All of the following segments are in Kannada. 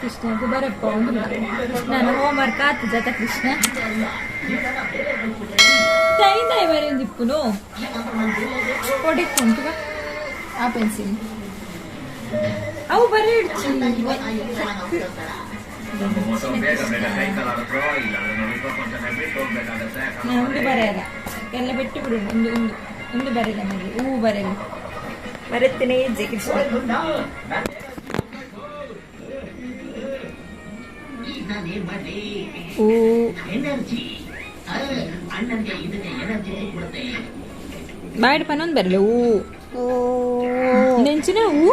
ಕೃಷ್ಣಗೂ ಬರಪ್ಪ ನಾನು ಹೋಮ್ವರ್ಕ್ ಆತು ಜತ ಕೃಷ್ಣ ತೈದಾಯಿ ಬರೆದಿಪ್ಪುನು ಕೊಡಿಕ್ಕುಂಟು ಆ ಪೆನ್ಸಿಲ್ ಅವು ಬರೀ ಇಡ್ಚಿ ಒಂದು ಬರೆಯಲ್ಲ ಎಲ್ಲ ಬಿಟ್ಟು ಬಿಡು ಒಂದು ಒಂದು ಒಂದು ಬರೆಯಲ್ಲ ನನಗೆ ಹೂವು ಬರೆಯಲ್ಲ ಬರುತ್ತೇನೆ ಹೆಜ್ಜೆ ಕೃಷ್ಣ ಹೂ ಬಾಯ್ಡ್ ಪನ್ನೊಂದು ಬರಲ್ಲ ಹೂ ನೆಂಚಿನ ಹೂ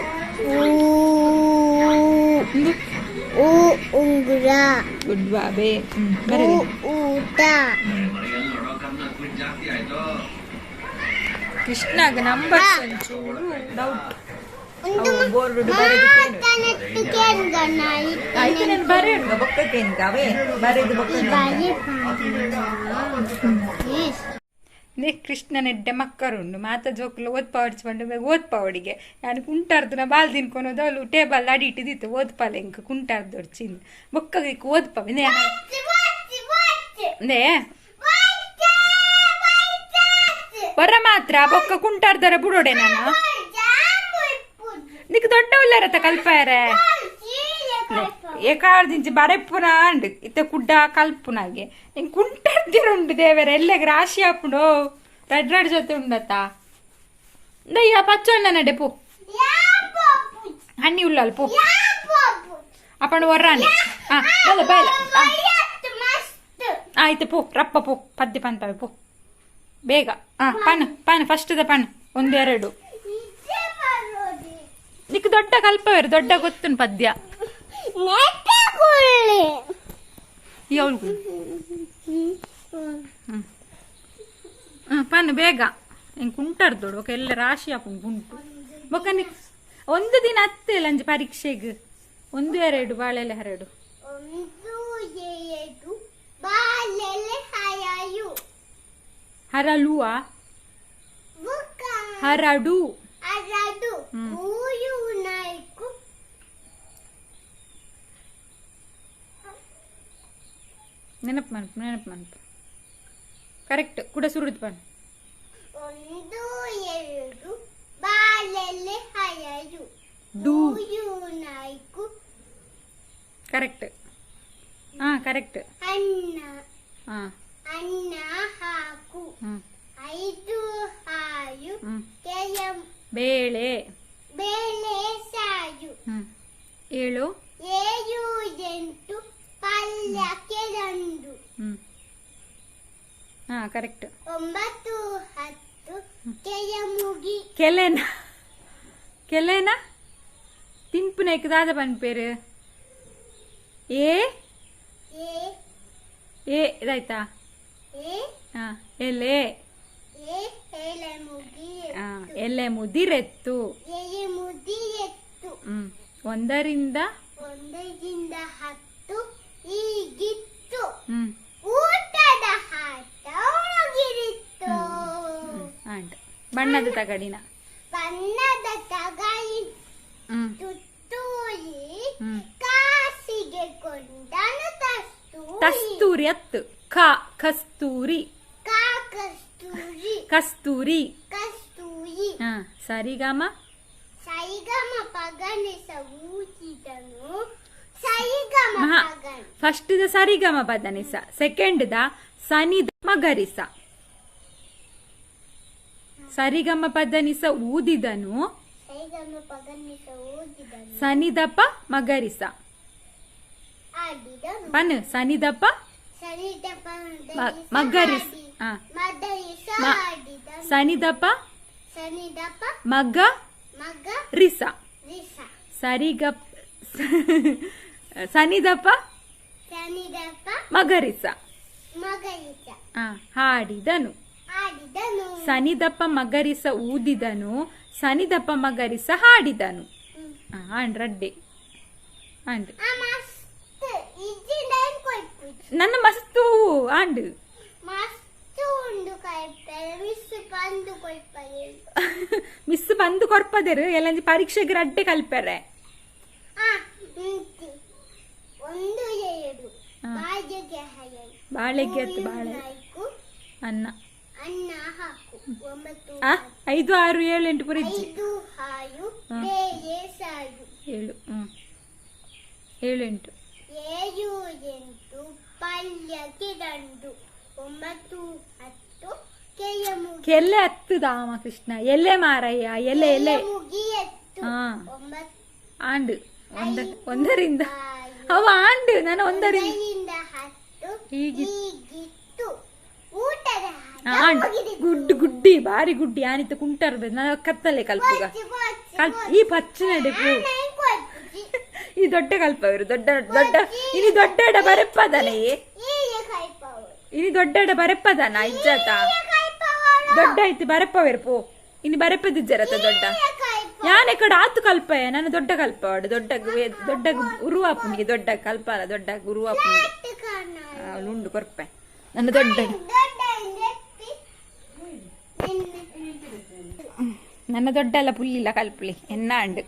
ಉಂಗುರ ಗುಡ್ ಬಾಬೆ ಬರಲಿ ಊಟ ಕೃಷ್ಣಾಗ ನಂಬರ್ ಒಂಚೂರು ಡೌಟ್ ಬೋರ್ಡ್ ಆಯ್ತು ನಾನು ಬರೆಯುವ ಬೊಕ್ಕೇನ್ಗ ಅವೇ ಬರೆದು ಬೊಕ್ಕ ಕೃಷ್ಣನೆಡ್ಡೆ ಮಕ್ಕರುಂಡು ಮಾತ ಜೋಕುಲು ಓದ್ಪಾವಡಿಸ್ಕೊಂಡು ಓದ್ಪಾವಡಿಗೆ ನಾನು ಕುಂಟಾರ್ದು ಬಾಲ್ ತಿನ್ಕೊನೋದು ಅವಳು ಟೇಬಲ್ ಅಡಿ ಇಟ್ಟಿದ್ದಿತ್ತು ಓದ್ಪಾಲೆ ಇಂಕ ಕುಂಟಾರ್ದೋಡು ಚಿನ್ ಬೊಕ್ಕ ಓದ್ಪಾವೆ ನೇ ಬರ ಮಾತ್ರ ಬೊಕ್ಕ ಕುಂಟಾರ್ದರ ಬಿಡೋಡೆ ನಾನು ನಿಕ್ ದೊಡ್ಡ ಉಳ್ಳಾರತ ಕಲ್ಪಾರೆ ಏಕಾರ್ದಿಂಚಿ ಬರೆಪ್ಪುನ ಅಂಡ್ ಇತ್ತ ಕುಡ್ಡ ಕಲ್ಪುನಾಗೆ ಹಿಂಗೆ ಕುಂಟಾರ್ದಿರುಂಡು ದೇವರ ಎಲ್ಲಗೆ ರಾಶಿ ಹಾಪುಂಡು ರೆಡ್ ರೆಡ್ ಜೊತೆ ಉಂಡತ್ತ ದಯ್ಯ ಪಚ್ಚೊಣ್ಣ ನಡೆ ಪೂ ಹಣ್ಣಿ ಉಳ್ಳಲ್ ಪೂ ಅಪ್ಪಣ್ಣ ವರ್ರಾನೆ ಬಲ್ಲ ಬಯಲ ಆಯ್ತು ಪೂ ರಪ್ಪ ಪೂ ಪದ್ಯ ಪನ್ಪಾವೆ ಪೂ ಬೇಗ ಪನ್ ಪನ್ ಫಸ್ಟ್ದ ಪನ್ ಒಂದೆರಡು ನಿಕ್ ದೊಡ್ಡ ಕಲ್ಪವೇರು ದೊಡ್ಡ ಗೊತ್ತುನ್ ಪದ್ಯ ಪನ್ ಬೇಗ ಹಿಂಗೆ ಕುಂಟಾರ್ದೋಡು ಒಕ್ಕ ಎಲ್ಲ ರಾಶಿ ಹಾಕೊಂಡು ಕುಂಟು ಬೊಕ್ಕ ನಿಕ್ ಒಂದು ದಿನ ಹತ್ತೆ ಲಂಜ್ ಪರೀಕ್ಷೆಗೆ ಒಂದು ಎರಡು ಬಾಳೆಲೆ ಹರಡು ಹರಳುವ ಹರಡು ನೆನಪು ಮನ್ಪು ಕರೆಕ್ಟ್ ಕೂಡ ಸುರುದ್ ಪನ್ ಕರೆಕ್ಟ್ ಕರೆಕ್ಟ್ ಅನ್ನ ಹಾಕು 5 ಹಾಯು ಬೇಳೆ ಬೇಳೆ ಸಾಯು 7 8 ಪಲ್ಯಕ್ಕೆ 2 ಕರೆಕ್ಟ್ 9 10 ಕೆಯ ಮುಗಿ ಕೆಲೆನ ತಿಂಪುನೇಕ್ ದಾದ ಪನ್ ಪೇರು ಏ ಇದಾಯ್ತಾ ಎಲೆ ಎಲೆ ಮುದಿರೆತ್ತು ಒಂದರಿಂದ 10 ಈಗಿತ್ತು ಊಟದ ಹಾಟ ಒಳಗಿರಿತ್ತು ಬಣ್ಣದ ತಗಡಿನ ತುತ್ತೂರಿ ಕಾಸಿಗೆ ಕೊಂಡನು ಕಸ್ತೂರಿ ಅತ್ತು ಕಸ್ತೂರಿ ಕಸ್ತೂರಿ ಸರಿಗಮ ಪಗನಿಸ ಊಚಿದನು ಫಸ್ಟ್ ದ ಸರಿಗಮ ಪದನಿಸ ಸೆಕೆಂಡ್ ದ ಸನಿದ ಮಗರಿಸ ಸರಿಗಮ ಪದನಿಸ ಊದಿದನು ಸನಿದಪ ಮಗರಿಸ ಪನ್ ಸನಿದಪ ಮಗರಿಸ ಸನಿದಪ ಮಗ ರಿಸ ಸರಿಗ ಸನಿದಪ ಮಗರಿಸ ಹಾಡಿದನು ಸನಿದಪ್ಪ ಮಗರಿಸ ಊದಿದನು ಸನಿದಪ್ಪ ಮಗರಿಸ ಹಾಡಿದನು ರಡ್ಡೆ ಅಂಡ್ ನನ್ನ ಮಸ್ತು ಅಂಡ್ ಮಿಸ್ ಬಂದು ಕೊರ್ಪದೇರು ಎಲ್ಲಂಜಿ ಪರೀಕ್ಷೆಗೆ ರಡ್ಡೆ ಕಲ್ಪರೆ ಬಾಳೆಗೆ ಹಾಯಲು ಬಾಳೆಗೆ ಅತ್ತು ಬಾಳೆ ನಾಲ್ಕು ಅನ್ನ ಅನ್ನ ಹಾಕು 9 ಆ 5 6 7 8 ಪುರ ಇಜ್ಜಿ 5 6 ಬೇಳೆ ಸಾರು 7 7 8 7 8 ಪಲ್ಯಕ್ಕೆ 2 9 10 ಕೆಯಮು ಎಲೆ ಹತ್ತದಾಮ ಕೃಷ್ಣ ಎಲೆ ಮಾರಯ್ಯ ಎಲೆ ಎಲೆ ಮುಗಿಯತ್ತು ಹಾ 9 ಆಂಡು ಒಂದರಿಂದ ಅವ ಆಂಡು ನಾನು ಒಂದರಿಂದ 10 ಹೀಗಿತ್ತು ಊಟದ ಆಂಡು ಗುಡ್ಡಿ ಬಾರಿ ಗುಡ್ಡಿ ಆನಿತ ಕುಂಟರ್ಬೇಕು ನಾನು ಕತ್ತಲೆ ಕಲ್ಪುಗ ಈ ಪಚ್ಚನಡೆ ಪೂ ಈ ದೊಡ್ಡ ಕಲ್ಪವರು ದೊಡ್ಡ ದೊಡ್ಡ ಇನಿ ದೊಡ್ಡ ಬರೆಪ್ಪದನೆ ಇನಿ ದೊಡ್ಡ ಬರೆಪ್ಪದನ ಇಜ್ಜಾತ ದೊಡ್ಡ ಐತಿ ಬರೆಪ್ಪವೇರು ಪೋ ಇನಿ ಬರೆಪ್ಪದಿಜ್ಜರತ ದೊಡ್ಡ ಯಾನೆ ಕಡೆ ಆತು ಕಲ್ಪಯ ನಾನು ದೊಡ್ಡ ಕಲ್ಪವಾಡು ದೊಡ್ಡ ಉರುವಾಪುನಿಗೆ ದೊಡ್ಡ ಕಲ್ಪಲ್ಲ ದೊಡ್ಡ ಉರುವಾಪುನಿಗೆ ಉಂಡು ಕೊರ್ಪೆ ನನ್ನ ದೊಡ್ಡ ನನ್ನ ದೊಡ್ಡ ಎಲ್ಲ ಪುಲ್ಲಿಲ್ಲ ಕಲ್ಪಲಿ ಎನ್ನ ಅಂಡು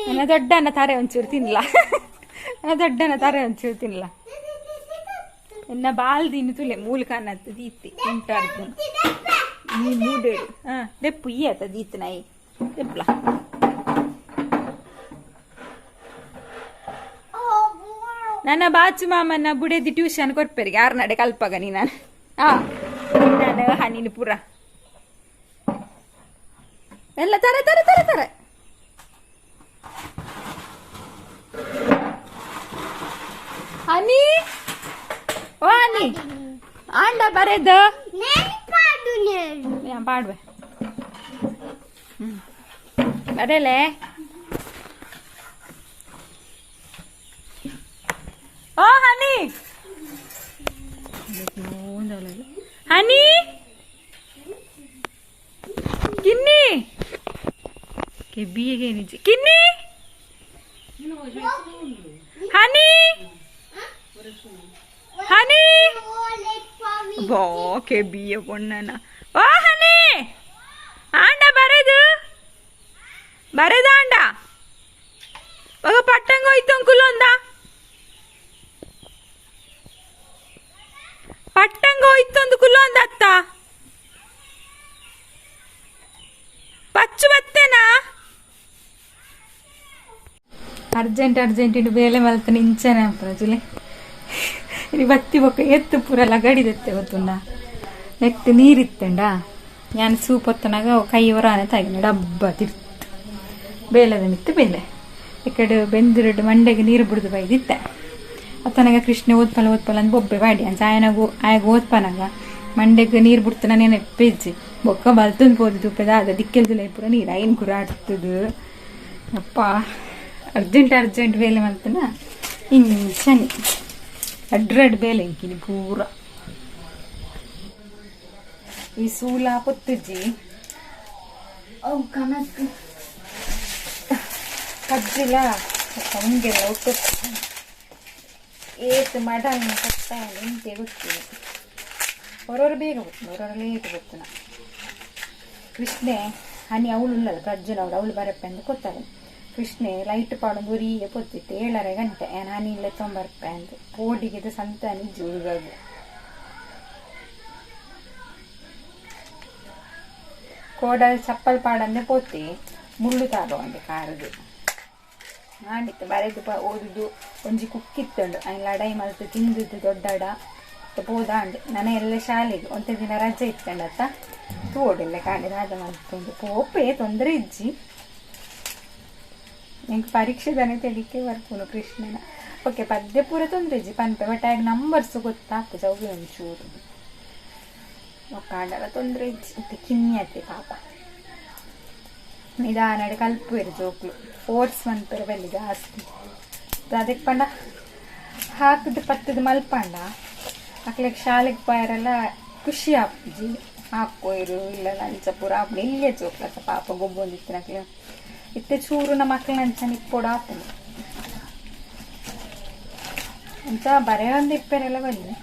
ನನ್ನ ದೊಡ್ಡನ ತಾರೆ ಒಂಚೂರು ತಿನ್ನಲ್ಲ ನನ್ನ ದೊಡ್ಡನ ತಾರೆ ಒಂಚೂರು ತಿನ್ನಲ್ಲ ಎನ್ನ ಬಾಲ್ ದಿನ ತುಲೆ ಮೂಲಕನತ್ತು ದೀತಿ ಉಂಟಾಡ್ದು ನೀ ಮೂಡೇಡು ದೆಪ್ಪು ಈ ಆತ ದೀತ್ ನಾಯಿ ದೆಪ್ಪಲ ನನ್ನ ಬಾಚು ಮಾಮನ ಬುಡೇದಿ ಟ್ಯೂಷನ್ ಕೊರ್ಪೆರಿಗೆ 6 ನಡೆ ಕಲ್ಪಾಗ ನೀ ನಾನು ನಾನು ಹನಿನ ಪುರ ಎಲ್ಲ ತರ ತರ ತರ ತರ ಹನಿ ಓ ಹನಿ ಆಂಡ ಬರೆದ ಪಾಡ್ವೆ ಬರೇಲೆ ಓ ಹನಿ ಹನಿ ಕಿನ್ನಿ ಕೆಬ್ಬಿಗೆ ನಿಜ ಕಿನ್ನಿ ಹನಿ ಹನಿ ಬೋ ಕೆಬ್ಬಿಯ ಪೊಣ್ಣನ ಓ ಹನಿ ಆಂಡ ಬರೆದ ಆಂಡ ఒక పట్టంగా ఇత్తంకులోందా పట్టంగా ఇత్తందుకులోందా అత్త పచ్చు బత్తేనా ಅರ್ಜೆಂಟ್ ಇಡು ಬೇಲೆ ಮಲ್ತ ನಿಂಚನೆ ಪ್ರಜುಲೆ ಇನಿ ಬತ್ತಿ ಬೊಕ್ಕ ಎತ್ತು ಪೂರ ಲಗಡಿದೆತ್ತೆ ಗೊತ್ತುಂಡ ನೆಕ್ಸ್ಟ್ ನೀರಿತ್ತಂಡ ನಾನು ಸೂಪ್ ಹೊತ್ತನಾಗ ಕೈ ಹೊರಾನೆ ತಾಗಿನ ಡಬ್ಬ ತಿರ್ತು ಬೇಲೆದ ಮಿತ್ತು ಬೇಲೆ ಈ ಕಡೆ ಬೆಂದಿರಡು ಮಂಡೆಗೆ ನೀರು ಬಿಡ್ದು ಬೈದಿತ್ತೆ ಅತ್ತನಾಗ ಕೃಷ್ಣ ಓದ್ಪಲ ಅಂತ ಬೊಬ್ಬೆ ಬಾಡಿ ಅಂತ ಆಗ ಓದ್ಪನಾಗ ಮಂಡೆಗೆ ನೀರು ಬಿಡ್ತಾನ ನೆನೆ ಪೇಜಿ ಬೊಕ್ಕ ಬಲ್ತಂದು ಪೋದಿದ್ದು ಉಪ್ಪೆದಾದ ದಿಕ್ಕೆಲ್ದಿಲ್ಲ ಪೂರ ನೀರು ಐನ್ ಗುರಾಡ್ತದು ಅಪ್ಪ ಅರ್ಜೆಂಟ್ ಬೇಲೆ ಮಲ್ತನ ಇಂಚನಿ ಅಡ್ರಡ್ ಬೇಲೆ ಇಂಕಿನಿ ಪೂರ ಈ ಸೂಲ ಪೊತ್ತಜ್ಜಿ ಅವು ಕನಕ್ ಕಜ್ಜಿಲ ಹಂಗೆಲ್ಲ ಒಟ್ಟು ಏತು ಮಡಲ್ನ ಕಟ್ಟ ಎಂತೆ ಗೊತ್ತಿಲ್ಲ ಹೊರವರು ಬೇಗ ಗೊತ್ತು ಹೊರವರು ಲೇಟ್ ಗೊತ್ತು ನಾ ಕೃಷ್ಣೆ ಹನಿ ಅವಳು ಉಳ್ಳಲ್ಲ ಪ್ರಜ್ಜುಲ ಅವಳು ಬರಪ್ಪೆ ಅಂತ ಗೊತ್ತಾಗ ಕೃಷ್ಣೆ ಲೈಟ್ ಪಾಡೊಂದು ಊರಿಗೆ ಪೊತ್ತಿತ್ತು 7:30 ಗಂಟೆ ಏನು ಹನಿ ಇಲ್ಲ 90 ರೂಪಾಯಿ ಅಂತ ಕೋಡಿಗೆ ಸಂತಾನಿ ಜೂಗಾಗು ಕೋಡಲ್ಲಿ ಚಪ್ಪಲ್ ಪಾಡಂದೆ ಪೋತಿ ಮುಳ್ಳು ತಾರೋ ಅಂದೆ ಕಾರದು ಮಾಡಿತ್ತು ಬರೆದು ಓದುದು ಒಂಜಿ ಕುಕ್ಕಿತ್ತಂಡು ಅಲ್ಲಿ ಲಡೈ ಮಲ್ತು ತಿಂದಿದ್ದು ದೊಡ್ಡಡ ಪೋದ ಅಂಡೆ ನನ್ನ ಎಲ್ಲ ಶಾಲೆಗೆ ಒಂದೇ ದಿನ ರಜೆ ಇತ್ತಂಡತ್ತ ತೋಡಿಲ್ಲ ಕಾಣಿ ರಾಜ ಮಾಡ್ಕೊಂಡು ಪೋಪೆ ತೊಂದರೆ ಇಜ್ಜಿ ನಂಗೆ ಪರೀಕ್ಷೆದಾನೆ ತೆಡಿಕೆ ಬರ್ಪುನು ಕೃಷ್ಣನ ಓಕೆ ಪದ್ಯ ಪೂರ ತೊಂದರೆ ಇಜ್ಜಿ ಪನ್ಪೆ ಬಟ್ ಆಗ ನಂಬರ್ಸು ಗೊತ್ತಾಗ್ತದೆ ಜೌಗಿ ಒಂಚೂರು ಕಾಂಡಲ ತೊಂದರೆ ಇಜ್ಜಿ ಕಿನ್ಯತೆ ಪಾಪ ನಿಧಾನಡೆ ಕಲ್ಪುವೆರು ಜೋಕ್ಲು ಫೋರ್ಸ್ ಮಂತರ ಬೆಲ್ಲಿ ಜಾಸ್ತಿ ಅದಕ್ಕೆ ಪಂಡ ಹಾಕಿದ ಪತ್ತದ ಮಲ್ಪಂಡ ಮಕ್ಳಿಗೆ ಶಾಲೆಗೆ ಪಾಯರೆಲ್ಲ ಖುಷಿ ಆಪ್ಜಿ ಹಾಕೋಯ್ರು ಇಲ್ಲ ಲಂಚ ಪೂರ ಹಾಕೊಂಡು ಇಲ್ಲೇ ಜೋಕ್ಲತ್ತ ಪಾಪ ಗೊಬ್ಬೊಂದಿತ್ತು ನಕ್ಲೆ ಇತ್ತೆ ಚೂರು ನಮ್ಮ ಮಕ್ಳು ಲಂಚ ನಿಪ್ಪೋಡು ಹಾಕೊಂಡು ಅಂತ ಬರೆಯೊಂದು ಇಪ್ಪರೆಲ್ಲ ಬನ್ನಿ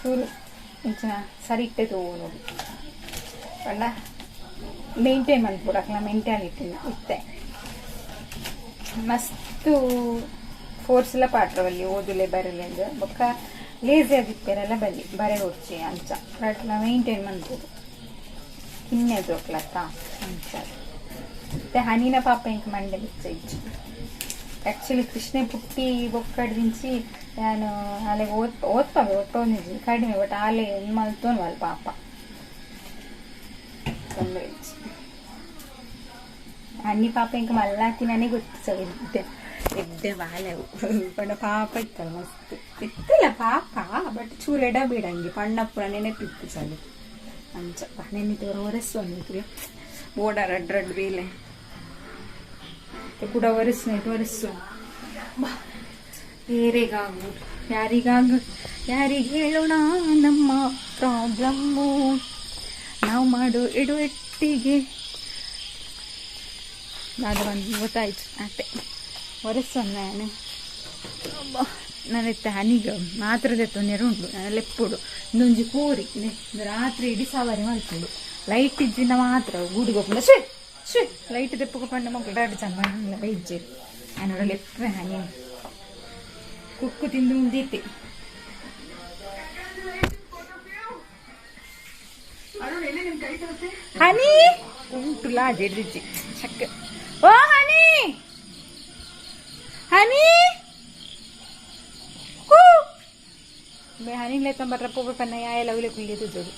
ಚೂರು ಇಂಚಿನ ಸರಿ ಇಟ್ಟೆ ತಗೋ ನೋಡಿ ಪಂಡ ಮೇಂಟೈನ್ ಮಾಡ್ಬಿಡಕ್ಲ ಮೆಂಟಾಲಿಟಿನ ಇತ್ತೆ ಮಸ್ತು ಫೋರ್ಸ್ ಎಲ್ಲ ಪಾಟ್ರವಲ್ಲಿ ಓದುಲೆ ಬರಲಿ ಅಂದ ಬೊಕ್ಕ ಲೇಸಿ ಆಗಿಪ್ಪೇರೆಲ್ಲ ಬಲ್ಲಿ ಬರೆ ಹೊಡ್ಚಿ ಅಂಚ ಅಟ್ಲ ಮೇಂಟೈನ್ ಮಾಡ್ಬೋದು ಇನ್ನೇ ಜೋಕ್ಲತ್ತ ಅಂಚ ಮತ್ತೆ ಹನಿನ ಪಾಪ ಇಂಕ ಮಂಡೆ ಬಿಚ್ಚ ಇಚ್ಚು ಆ್ಯಕ್ಚುಲಿ ಕೃಷ್ಣ ಪುಟ್ಟಿ ಬೊಕ್ಕಡ್ದಿಂಚಿ ನಾನು ಅಲ್ಲಿಗೆ ಓದ್ಪಾವೆ ಒಟ್ಟೊಂದಿದ್ವಿ ಕಡಿಮೆ ಬಟ್ ಆಲೆ ಮಲ್ತೋನ್ವಲ್ ಪಾಪ ತೊಂದರೆ ಇಚ್ಚು ಹಣ್ಣಿ ಪಾಪ ಇಂಕ ಮಲ್ಲಾತಿ ನನಗೆ ಗೊತ್ತು ಸರ್ ಎದ್ದೆ ಬಾಲೆವು ಪಂಡ ಪಾಪ ಇತ್ತಲ್ಲ ಮಸ್ತ್ ಇತ್ತಲ್ಲ ಪಾಪ ಬಟ್ ಚೂರು ಎಡ ಬಿಡಂಗಿ ಪಣ್ಣ ಪುರ ನೆನಪಿತ್ತು ಸಲ ಅಂಚಪ್ಪ ನೆನ್ನಿದ್ದವರು ಒರೆಸ್ಸೊಂದಿದ್ರಿ ಓಡ ರಡ್ ರಡ್ ಬೇಲೆ ಕೂಡ ಒರೆಸ್ಸು ಬೇರೆಗಾಗು ಯಾರಿಗೆ ಹೇಳೋಣ ನಮ್ಮ ಪ್ರಾಬ್ಲಮ್ಮು ನಾವು ಮಾಡು ಎಡುವೆಟ್ಟಿಗೆ ಅದು ಒಂದು ಗೊತ್ತಾಯ್ತು ಅಷ್ಟೆ ಒರೆಸೊಂದು ನಾನೆತ್ತ ಹನಿಗೆ ಮಾತ್ರದ ನೆರುಂಡು ನಾನು ಲೆಪ್ಪುಡು ಇನ್ನೊಂಜಿ ಕೂರಿ ರಾತ್ರಿ ಇಡೀ ಸವಾರಿ ಮಲ್ಪುಡು ಲೈಟ್ ಇದ್ದಿಂದ ಮಾತ್ರ ಗೂಡಿಗೋಪುಂಡ ಶೇ ಲೈಟ್ ತೆಪ್ಪು ಪಂಡ ಮಕ್ಕಳು ಎರಡು ಜನ ಬೈಜ್ಜೇರಿ ನಾನು ಲೆಪ್ಪೆ ಹನಿ ಕುಕ್ಕು ತಿಂದು ಮುಂದೀತಿ ಹನಿ ಉಂಟು ಲಾಜ್ ಹಿಡ್ದಿಚ್ಚಿ ಚಕ್ಕ ಓ ಹನಿ ಹನಿ ಹನಿ ಲೆತ್ತಂಬರ್ರ ಪೂಪ ಪನ್ನ ಯಾಯಲ್ಲ ಉಲೆ ಕುಳ್ಳಿ ತುಜೋಡು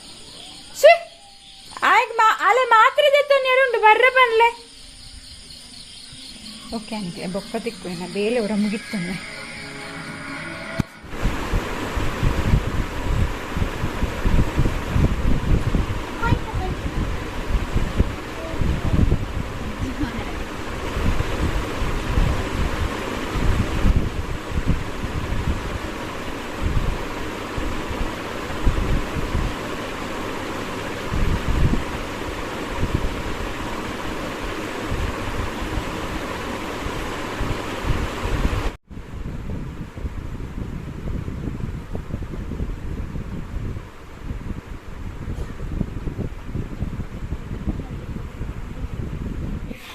ಆಯ್ತು ಅಲೆ ಮಾತ್ರ ನೆರುಂಡು ಬರ್ರ ಬನ್ಲೆ ಓಕೆ ಅಂತೆ ಬೊಕ್ಕ ತಿಕ್ಕು ಬೇಲೆ ಅವರ ಮುಗಿತ್ತನ್ನ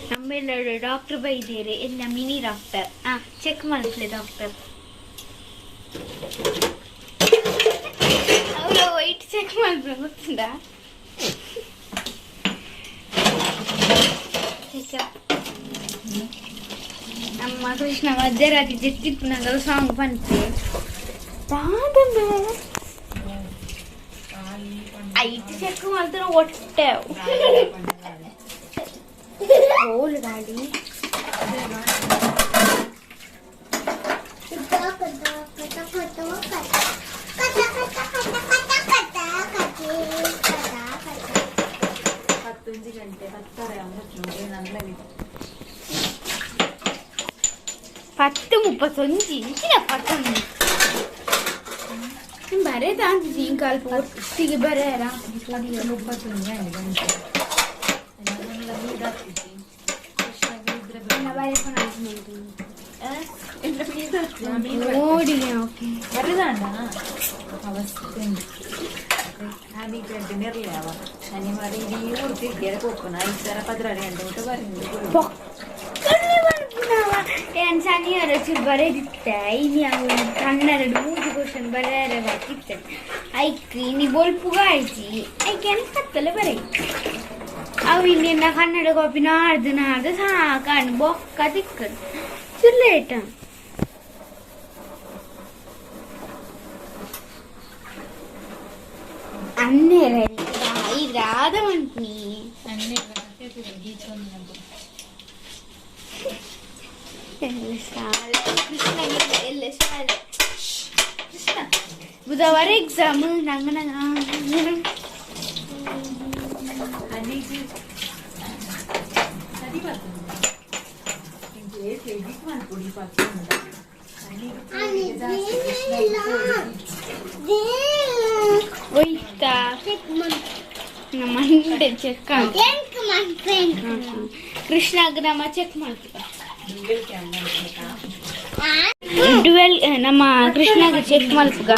ನಮ್ಮೆಲ್ಲರೂ ಡಾಕ್ಟರ್ ಬೈದೇರೆ ಎಲ್ಲ ಮಿನಿ ಡಾಕ್ಟರ್ ಚೆಕ್ ಮಾಡ್ತಾರೆ ಡಾಕ್ಟರ್ ಅವರ ವೈಟ್ ಚೆಕ್ ಮಾಡ್ತಾರೆ ಗೊತ್ತುಂಟ ನಮ್ಮ ಕೃಷ್ಣ ಮಧ್ಯರಾತ್ರಿ ಜೆತ್ತಿಪ್ಪು ನಂಗೆ ಸಾಂಗ್ ಬಂತೆ ಐಟ್ ಚೆಕ್ ಮಾಡ್ತಾರೆ ಹೊಟ್ಟೆ ಹೋಲ್ ಗಾಡಿ ಗಂಟೆ 10:31 ಬರೇ ತಾಂತಿ ಕಾಲ್ ಪೂರ್ತಿಗೆ ಬರೇರ ಶನಿವಾರ ಇಡೀ ಊರ್ತಿದ್ದೆ ಹೋಗ್ತಾನ 5:16 ಗಂಟೆ ಊಟ ಶನಿವಾರ ಚೂರು ಬರೆದಿತ್ತೆ ಇನ್ನು ಕನ್ನಡ 3 ಕ್ವಶನ್ ಬರೆಯರೆ ಬರ್ತಿತ್ತೆ ಐಕ್ ನೀ ಬೋಲ್ಪುಗ ಆಯ್ತಿ ಐಕೆ ಅನ್ಕತ್ತಲ್ಲ ಬರೀ ಅವು ಇನ್ನೇನ ಕನ್ನಡ ಕಾಪಿ ನಾಡ್ದು ಸಾಕಂಡು ಬೊಕ್ಕ ತಿಕ್ಕಡು ಚುಲ್ಲೇಟ ಅನ್ನೇರ ಇದಾದ ಉಂಟ್ನಿ ಬುಧವಾರ ಎಕ್ಸಾಮ್ ನಂಗ ಮಂಡೆ ಚೆಕ್ ಕೃಷ್ಣ ಗ್ರಾಮ ಚೆಕ್ ಮಾಡ್ತೀವಿ ಡ್ಯುವೆಲ್ ನಮ್ಮ ಕೃಷ್ಣಗೆ ಚೆಕ್ ಮಾಡ್ತೀಗ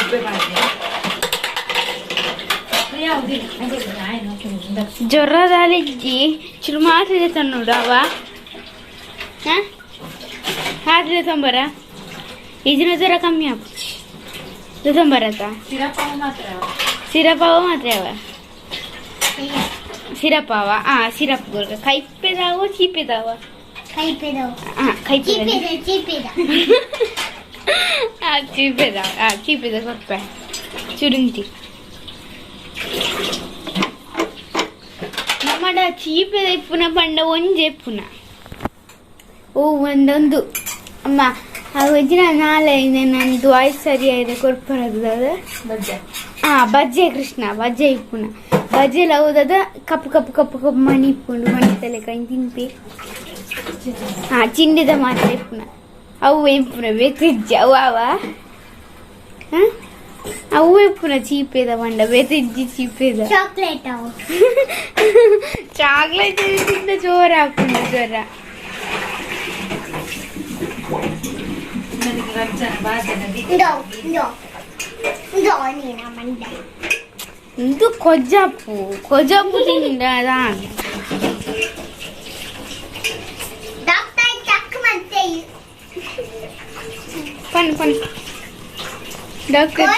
ಜ್ವರದಾಲಿಜ್ಜಿ ಚುರು ಮಾತ್ರೆ ತಂದು ಅವ ಹಾಟ್ರೆ ತಂಬರ ಇದನ್ನ ಜ್ವರ ಕಮ್ಮಿ ಆಗ್ಬಿಡ್ತು ಡಿಸೆಂಬರತ್ತ ಸಿರಪಾವ ಮಾತ್ರ ಸಿರಪಾವ ಮಾತ್ರ ಅವ ಸಿರಪಾವ ಸಿರಪ್ ಗುರ್ಗ ಕೈಪೆದಾವ ಚೀಪೆದಾವ ಚೀಪೆದ ಕೊರ್ಪ ಚುರುಂಟಿ ನಮ್ಮಡ ಚೀಪೆದ ಇಪ್ಪುನ ಪಂಡ ಒಂಜೆ ಇಪ್ಪುನ ಓ ಒಂದೊಂದು ಅಮ್ಮ ಅವಜ್ಜಿನ ನಾಳೆ ನಂದು ವಾಯ್ಸ್ ಸರಿಯಾಗಿದೆ ಕೊರ್ಪರದು ಬಜ್ಜೆ ಕೃಷ್ಣ ಬಜ್ಜೆ ಇಪ್ಪುನ ಬಜ್ಜೆಲ್ಲ ಹೌದದ ಕಪ್ಪು ಕಪ್ಪು ಕಪ್ಪು ಕಪ್ಪು ಮಣಿ ಇಪ್ಪುಂಡು ಮಣಿ ತಲೆ ಕೈ ತಿಂಪಿ ಚಿಂಡಿದ ಮಾತ್ರ ಇಪ್ಪುನ ಅವು ಇಪ್ಪುನ ಬೆತ್ತಿಜ್ಜ ಅವು ಇಪ್ಪುನ ಚೀಪೇದ ಮಂಡ ಬೆತ್ತಿಜ್ಜಿ ಚೀಪೇದ ಚಾಕ್ಲೇಟ್ ತಿಂದ ಜೋರ ಹಾಕೊಂಡ ಜ್ವರ ಇದು ಕೊಜ್ಜಾಪು ತಿಂದ ಪನ್ ಡಾಕ್ಟರ್